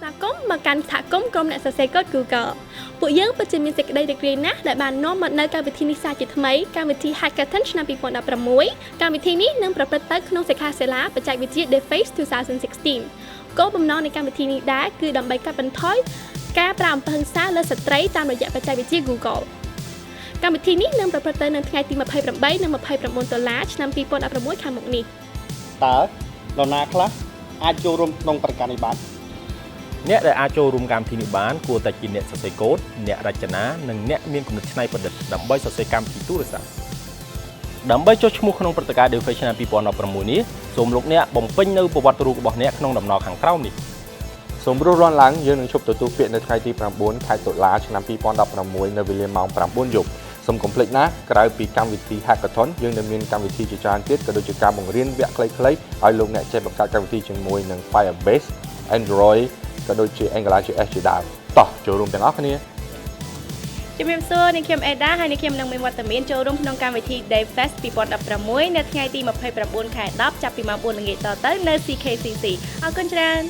ស្វាគមន៍មកកាន់សហគមន៍ក្រុមអ្នកសរសេរកូដ Google ពួកយើងពិតជាមានសេចក្តីរីករាយណាស់ដែលបាននាំមកនៅកម្មវិធីនេះសាជាថ្មីកម្មវិធី Hackathon ឆ្នាំ2016កម្មវិធីនេះនឹងប្រព្រឹត្តទៅក្នុងសិក្ខាសាលាបច្ចេកវិទ្យា DeFace 2016គោលបំណងនៃកម្មវិធីនេះដែរគឺដើម្បីកាត់បន្ថយការប្រើអំពើហិង្សាលើស្ត្រីតាមរយៈបច្ចេកវិទ្យា Google កម្មវិធីនេះនឹងប្រព្រឹត្តទៅនៅថ្ងៃទី28និង29ដុល្លារឆ្នាំ2016ខាងមុខនេះតើនរណាខ្លះអាចចូលរួមក្នុងប្រតិកម្មនេះបានអ្នកដែលអាចចូលរួមកម្មវិធីនេះបានគួរតែជាអ្នកសរសេរកូដអ្នករចនានិងអ្នកមានគំនិតច្នៃប្រឌិតដើម្បីសរសេរកម្មវិធីទូរស័ព្ទដើម្បីចុះឈ្មោះក្នុងព្រឹត្តិការណ៍ DeFace ឆ្នាំ2016នេះសូមលោកអ្នកបំពេញនៅប្រវត្តិរូបរបស់អ្នកក្នុងដំណរខាងក្រោមនេះសូមរួចរាន់ឡើងយើងនឹងជប់ទទួលពាក្យនៅថ្ងៃទី9ខែតុលាឆ្នាំ2016នៅវេលាម៉ោង9យប់សូមកុំភ្លេចណាក្រៅពីកម្មវិធី Hackathon យើងនឹងមានកម្មវិធីជាច្រើនទៀតក៏ដូចជាការបង្រៀនវគ្គខ្លីៗឲ្យលោកអ្នកចេះបង្កើតកម្មវិធីជាមួយនឹង Firebase Android ក៏ដូចជា AngularJS ជាដើមតោះចូលរួមទាំងអស់គ្នាជំរាបសួរនាងខ្ញុំអេដាហើយនាងខ្ញុំនឹងមានវត្តមានចូលរួមក្នុងកម្មវិធី DeFace 2016នៅថ្ងៃទី29ខែ10ចាប់ពីម៉ោង4ល្ងាចតទៅនៅ CKCC អរគុណច្រើន